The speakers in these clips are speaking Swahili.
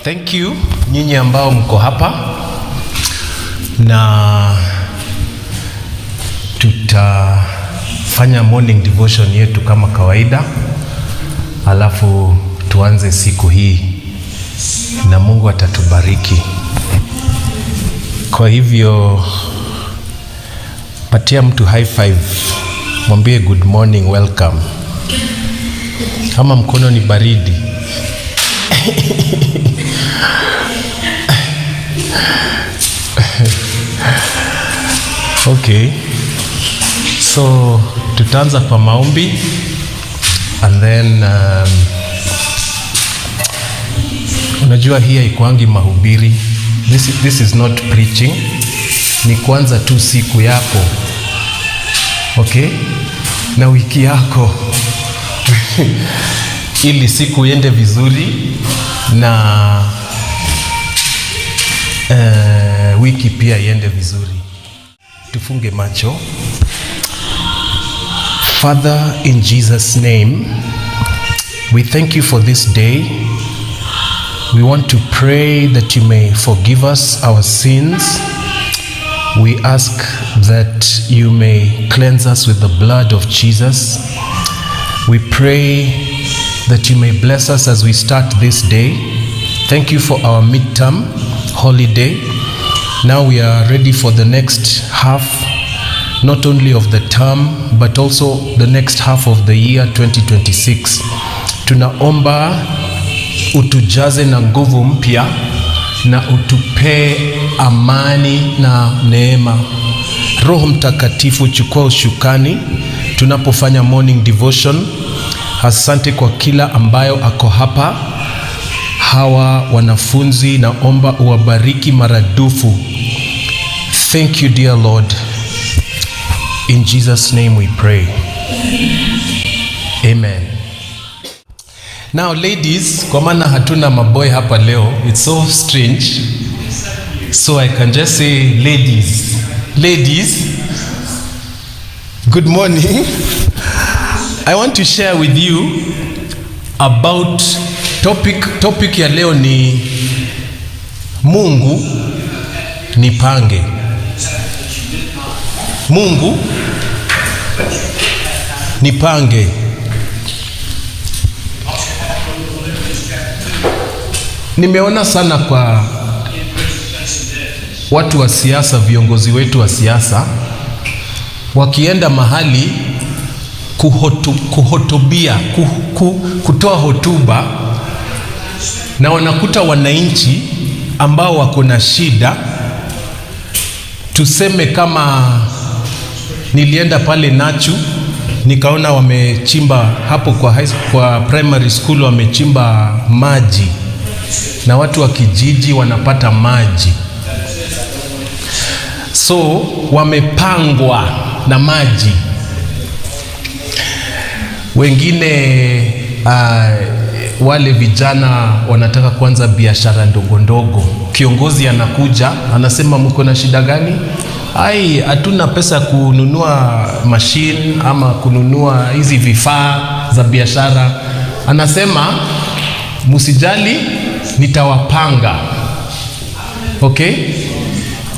Thank you nyinyi ambao mko hapa, na tutafanya morning devotion yetu kama kawaida, alafu tuanze siku hii na Mungu atatubariki. Kwa hivyo patia mtu high five, mwambie good morning, welcome. Kama mkono ni baridi okay, so tutaanza kwa maombi and then unajua hii haikuangi mahubiri, this is not preaching, ni kuanza tu siku yako, okay, na wiki yako ili siku iende vizuri na wiki pia iende vizuri. Tufunge macho. Father, in Jesus' name, we thank you for this day. We want to pray that you may forgive us our sins. We ask that you may cleanse us with the blood of Jesus. We pray that you may bless us as we start this day. Thank you for our midterm holiday. Now we are ready for the next half, not only of the term, but also the next half of the year 2026. Tunaomba utujaze na nguvu mpya na utupe amani na neema. Roho Mtakatifu, chukua ushukani tunapofanya morning devotion. Asante kwa kila ambayo ako hapa. Hawa wanafunzi naomba uwabariki maradufu. Thank you, dear Lord. In Jesus' name we pray. Amen. Now ladies, kwa maana hatuna maboy hapa leo, it's so strange, so I can just say ladies. Ladies, good morning. I want to share with you about topic ya leo ni Mungu nipange. Mungu nipange. Nimeona sana kwa watu wa siasa, viongozi wetu wa siasa wakienda mahali kutoa hotuba, na wanakuta wananchi ambao wako na shida. Tuseme kama nilienda pale Nachu nikaona wamechimba hapo kwa primary school, wamechimba maji na watu wa kijiji wanapata maji, so wamepangwa na maji. Wengine wale vijana wanataka kuanza biashara ndogo ndogo. Kiongozi anakuja anasema, mko na shida gani? Ai, hatuna pesa kununua machine ama kununua hizi vifaa za biashara. Anasema msijali, nitawapanga. Okay?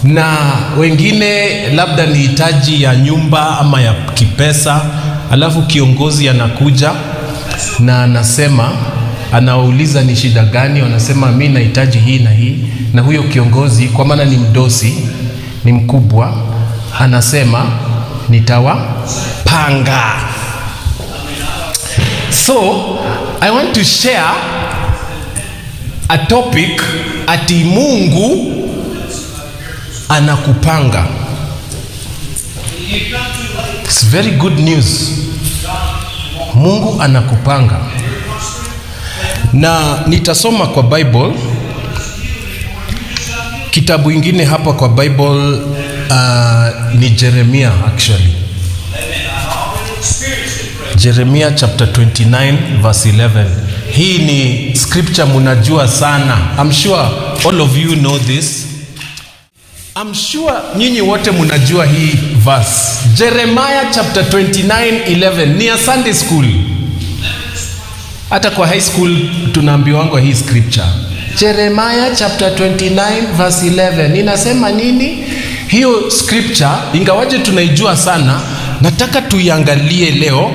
Na wengine labda ni hitaji ya nyumba ama ya kipesa, alafu kiongozi anakuja na anasema, anauliza ni shida gani, wanasema mimi nahitaji hii na hii, na huyo kiongozi kwa maana ni mdosi, ni mkubwa, anasema nitawapanga. So I want to share a topic ati Mungu anakupanga. It's very good news. Mungu anakupanga. Na nitasoma kwa Bible kitabu ingine hapa kwa Bible, ni Jeremiah actually. Jeremiah chapter 29 verse 11. Hii ni scripture munajua sana. I'm sure all of you know this. I'm sure nyinyi wote munajua hii verse. Jeremiah chapter 29:11 ni ya Sunday school. Hata kwa high school tunaambiwa hii scripture. Jeremiah chapter 29 verse 11 inasema nini? Hiyo scripture ingawaje tunaijua sana, nataka tuiangalie leo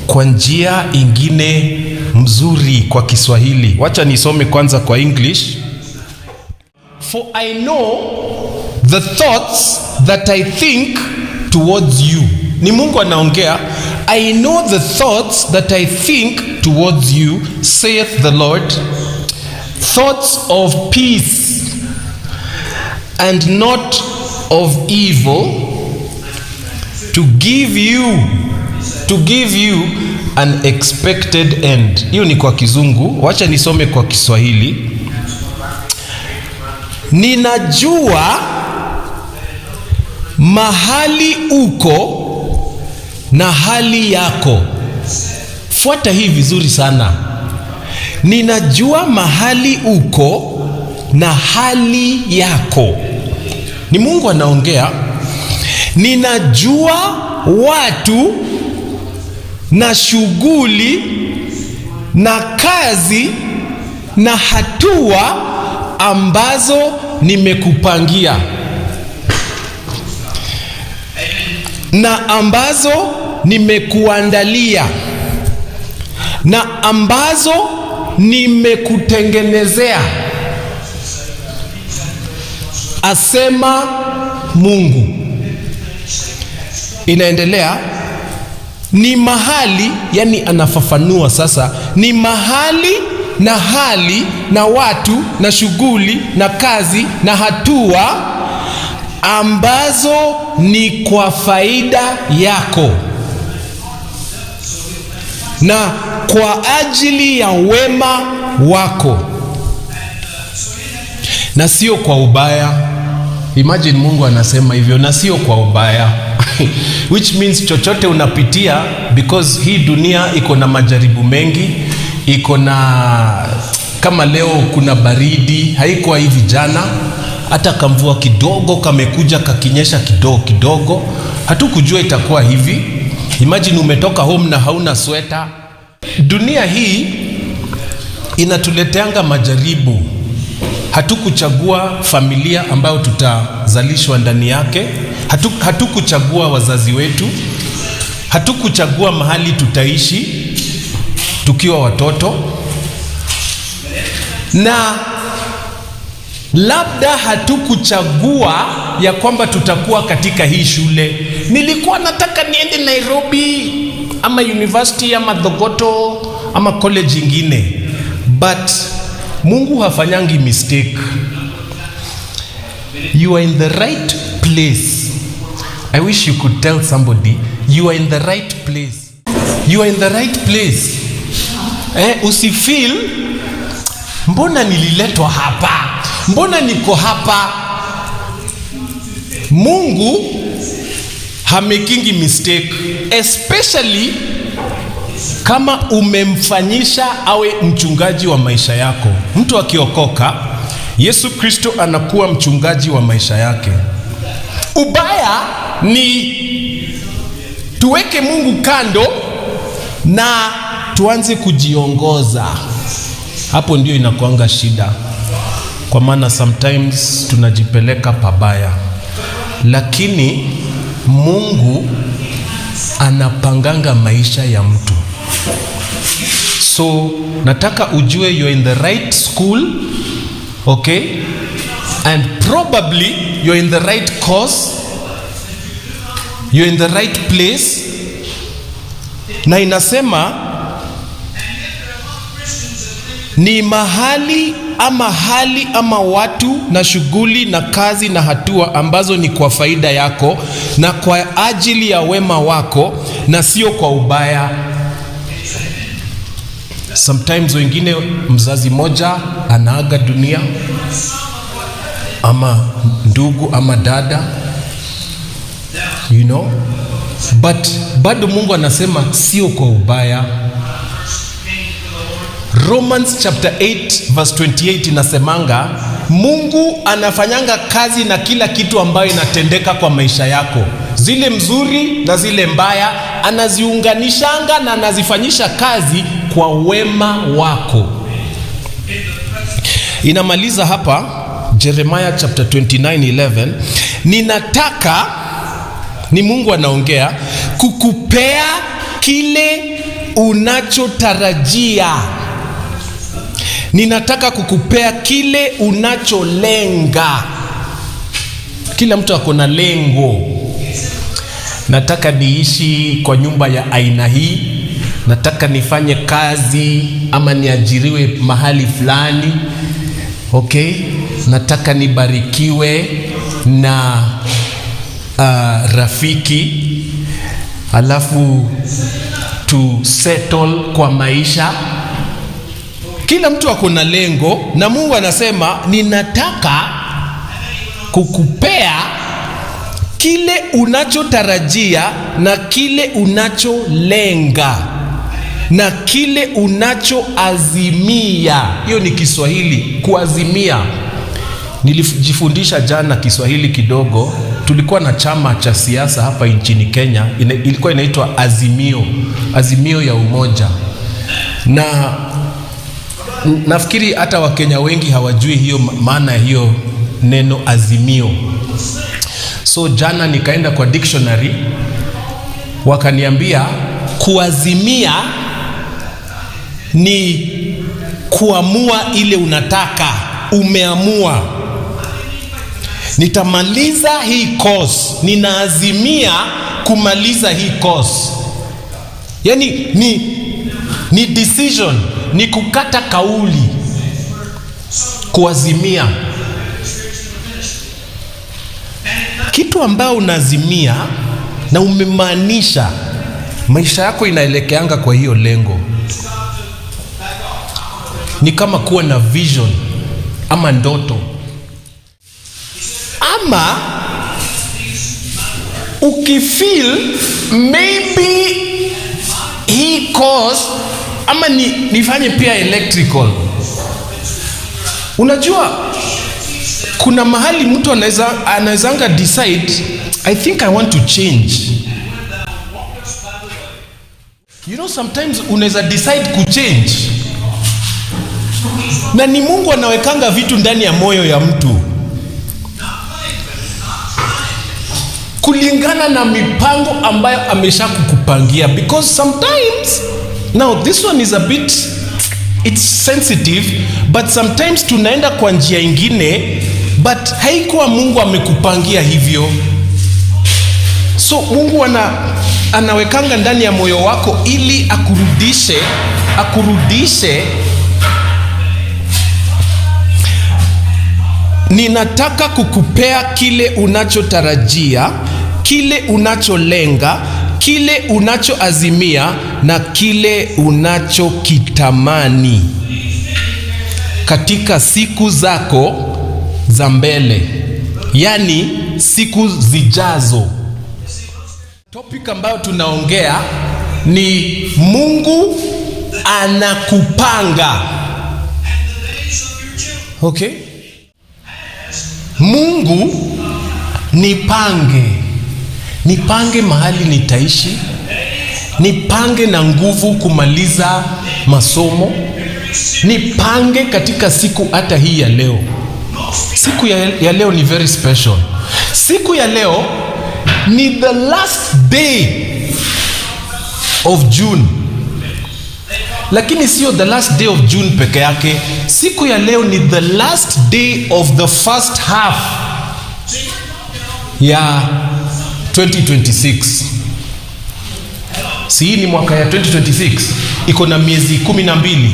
kwa njia ingine mzuri kwa Kiswahili. Wacha nisome kwanza kwa English. For I know the thoughts that I think towards you. Ni Mungu anaongea. I know the thoughts that I think towards you, saith the Lord, thoughts of peace and not of evil, to give you an expected end. Hiyo ni kwa Kizungu, wacha nisome kwa Kiswahili. Ninajua mahali uko na hali yako. Fuata hii vizuri sana. Ninajua mahali uko na hali yako. Ni Mungu anaongea. Ninajua watu na shughuli na kazi na hatua ambazo nimekupangia na ambazo nimekuandalia na ambazo nimekutengenezea, asema Mungu. Inaendelea, ni mahali, yani anafafanua sasa, ni mahali na hali na watu na shughuli na kazi na hatua ambazo ni kwa faida yako na kwa ajili ya wema wako na sio kwa ubaya. Imagine Mungu anasema hivyo, na sio kwa ubaya which means chochote unapitia, because hii dunia iko na majaribu mengi, iko na, kama leo kuna baridi, haikuwa hivi jana, hata kamvua kidogo kamekuja kakinyesha kidogo, hatukujua itakuwa hivi. Imagine umetoka home na hauna sweta. Dunia hii inatuleteanga majaribu. Hatukuchagua familia ambayo tutazalishwa ndani yake. Hatukuchagua wazazi wetu. Hatukuchagua mahali tutaishi tukiwa watoto. Na labda hatukuchagua ya kwamba tutakuwa katika hii shule. Nilikuwa nataka niende Nairobi ama university ama Thogoto ama college ingine. But Mungu hafanyangi mistake. You are in the right place. I wish you could tell somebody, you are in the right place. You are in the right place. Usifeel, mbona nililetwa hapa? Mbona niko hapa? Mungu hamakingi mistake, especially kama umemfanyisha awe mchungaji wa maisha yako. Mtu akiokoka, Yesu Kristo anakuwa mchungaji wa maisha yake. Ubaya ni tuweke Mungu kando na tuanze kujiongoza. Hapo ndio inakuanga shida, kwa maana sometimes tunajipeleka pabaya. Lakini Mungu anapanganga maisha ya mtu. So nataka ujue you're in the right school, okay? And probably you're in the right course. You're in the right place. Na inasema ni mahali ama hali ama watu na shughuli na kazi na hatua ambazo ni kwa faida yako na kwa ajili ya wema wako na sio kwa ubaya. Sometimes wengine, mzazi moja anaaga dunia, ama ndugu ama dada, you know, but bado Mungu anasema sio kwa ubaya. Romans chapter 8 verse 28 inasemanga Mungu anafanyanga kazi na kila kitu ambayo inatendeka kwa maisha yako, zile mzuri na zile mbaya, anaziunganishanga na anazifanyisha kazi kwa wema wako. Inamaliza hapa Jeremiah chapter 29:11, ninataka, ni Mungu anaongea, kukupea kile unachotarajia. Ninataka kukupea kile unacholenga. Kila mtu ako na lengo. Nataka niishi kwa nyumba ya aina hii, nataka nifanye kazi ama niajiriwe mahali fulani. Okay, nataka nibarikiwe na rafiki, alafu to settle kwa maisha. Kila mtu ako na lengo, na Mungu anasema ninataka kukupea kile unachotarajia na kile unacholenga na kile unachoazimia. Hiyo ni Kiswahili, kuazimia. Nilijifundisha jana Kiswahili kidogo. Tulikuwa na chama cha siasa hapa nchini Kenya, ilikuwa inaitwa Azimio, Azimio ya Umoja. Na nafikiri hata Wakenya wengi hawajui hiyo maana ya hiyo neno azimio. So jana nikaenda kwa dictionary, wakaniambia kuazimia ni kuamua ile unataka, umeamua. Nitamaliza hii course, ninaazimia kumaliza hii course. Yani ni decision, ni kukata kauli, kuazimia. Kitu ambao unaazimia na umemaanisha, maisha yako inaelekeanga kwa hiyo lengo. Ni kama kuwa na vision ama ndoto. Ama ukifeel maybe hii course ama nifanye pia electrical. Unajua kuna mahali mtu anawezanga decide, I think I want to change. You know, sometimes unaweza decide kuchange, na ni Mungu anawekanga vitu ndani ya moyo ya mtu kulingana na mipango ambayo amesha kukupangia. Because sometimes, now this one is a bit, it's sensitive, but sometimes tunaenda kwa njia ingine, but haikuwa Mungu amekupangia hivyo. So Mungu anawekanga ndani ya moyo wako ili akurudishe. Ninataka kukupea kile unachotarajia, kile unacholenga, kile unachoazimia na kile unachokitamani katika siku zako za mbele, yani siku zijazo. Topic ambayo tunaongea ni Mungu anakupanga. Okay? Mungu nipange mahali nitaishi, nipange na nguvu kumaliza masomo, nipange katika siku hata hii ya leo. Siku ya leo ni very special. Siku ya leo ni the last day of June. Lakini sio the last day of June peke yake. Siku ya leo ni the last day of the first half ya 2026. Si hii ni mwaka ya 2026, iko na miezi 12,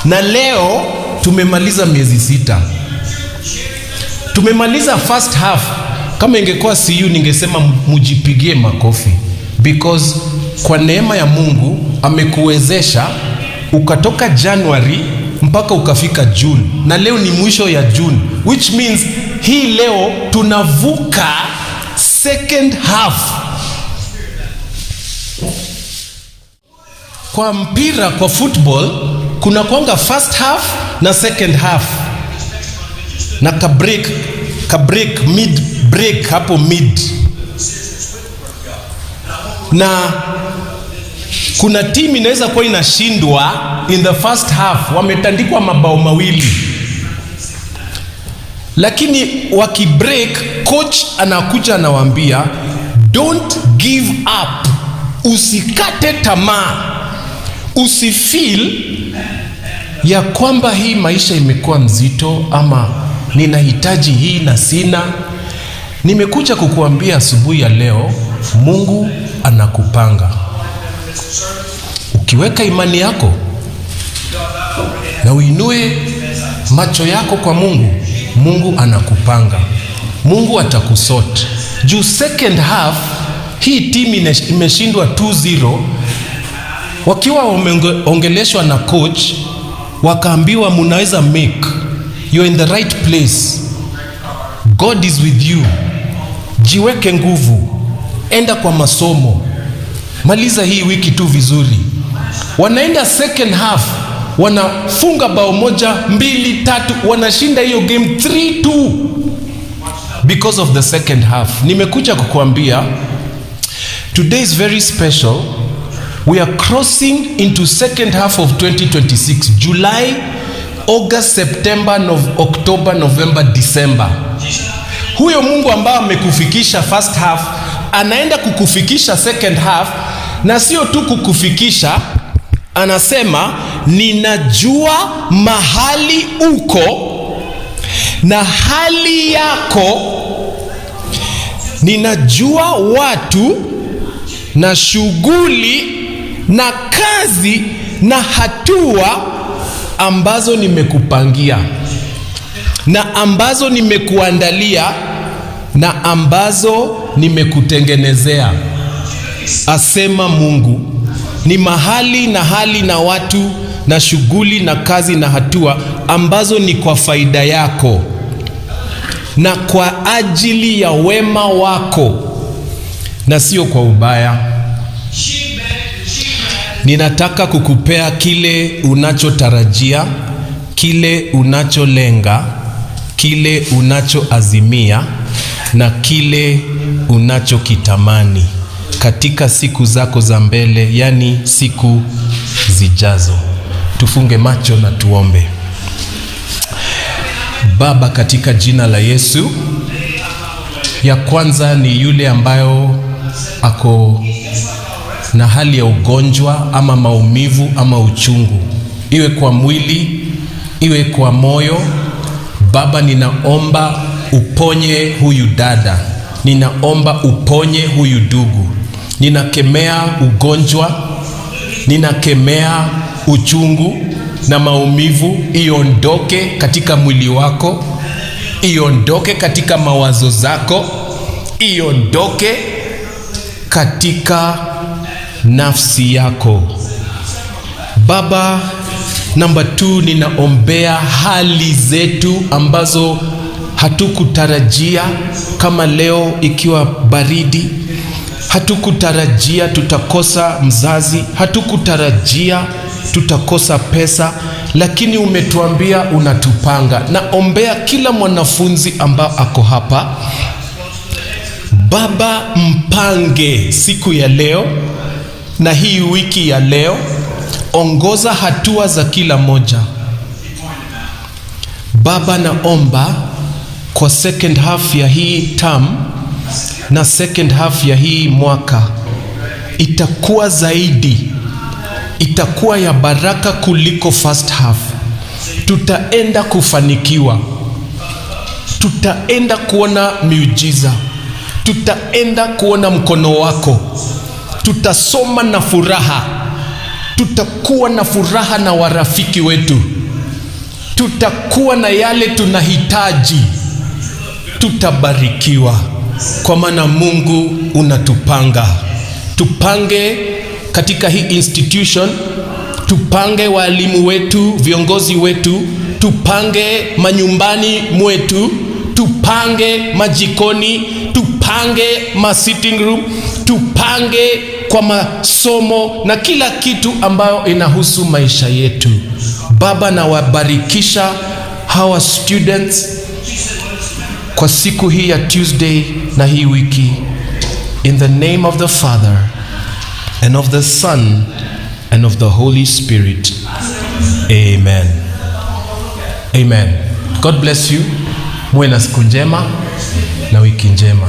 na leo tumemaliza miezi 6. Tumemaliza first half. Kama ingekuwa CU ningesema mujipigie makofi, because kwa neema ya Mungu amekuwezesha ukatoka January mpaka ukafika June, na leo ni mwisho ya June, which means hii leo tunavuka second half. Kwa mpira, kwa football, kuna kuanga first half na second half, na ka break mid break hapo mid. Na kuna timu inaweza kuwa inashindwa in the first half, wametandikwa mabao mawili, lakini wakibreak, coach anakuja anawaambia don't give up, usikate tamaa, usifeel ya kwamba hii maisha imekuwa mzito ama ninahitaji hii na sina. Nimekuja kukuambia asubuhi ya leo, Mungu anakupanga. Ukiweka imani yako na uinue macho yako kwa Mungu, Mungu anakupanga. Mungu atakusort. Juu second half hii timu imeshindwa 2-0, wakiwa wameongeleshwa na coach, wakaambiwa munaweza make, you're in the right place, God is with you, jiweke nguvu, enda kwa masomo, maliza hii wiki tu vizuri. Wanaenda second half, wanafunga bao 1, 2, 3, wanashinda hiyo game 3-2 because of the second half. Nimekuja kukuambia today is very special. We are crossing into second half of 2026. July, August, September, October, November, December. Huyo Mungu ambaye amekufikisha first half anaenda kukufikisha second half, na sio tu kukufikisha, anasema ninajua mahali uko na hali yako, ninajua watu na shughuli na kazi na hatua ambazo nimekupangia na ambazo nimekuandalia na ambazo nimekutengenezea, asema Mungu. Ni mahali na hali na watu na shughuli na kazi na hatua ambazo ni kwa faida yako na kwa ajili ya wema wako na sio kwa ubaya. Ninataka kukupea kile unachotarajia, kile unacholenga, kile unachoazimia na kile unachokitamani katika siku zako za mbele, yani siku zijazo. Tufunge macho na tuombe. Baba, katika jina la Yesu, ya kwanza ni yule ambayo ako na hali ya ugonjwa ama maumivu ama uchungu, iwe kwa mwili, iwe kwa moyo. Baba, ninaomba uponye huyu dada, ninaomba uponye huyu ndugu. Ninakemea ugonjwa, ninakemea uchungu na maumivu, iondoke katika mwili wako, iondoke katika mawazo zako, iondoke katika nafsi yako. Baba, number 2, ninaombea hali zetu ambazo hatukutarajia, kama leo ikiwa baridi. Hatukutarajia tutakosa mzazi, hatukutarajia tutakosa pesa, lakini umetuambia unatupanga. Naombea kila mwanafunzi ambao ako hapa, Baba, mpange siku ya leo na hii wiki ya leo, ongoza hatua za kila moja. Baba, naomba kwa second half ya hii term na second half ya hii mwaka itakuwa zaidi, itakuwa ya baraka kuliko first half. Tutaenda kufanikiwa, tutaenda kuona miujiza, tutaenda kuona mkono wako, tutasoma na furaha, tutakuwa na furaha na warafiki wetu, tutakuwa na yale tunahitaji, tutabarikiwa kwa maana Mungu unatupanga. Tupange katika hii institution, tupange walimu wetu, viongozi wetu, tupange manyumbani mwetu, tupange majikoni, tupange ma sitting room, tupange kwa masomo na kila kitu ambayo inahusu maisha yetu. Baba, na wabarikisha hawa students kwa siku hii ya Tuesday na hii wiki, in the name of the Father and of the Son and of the Holy Spirit. Amen. Amen. God bless you. Muwe na siku njema na wiki njema.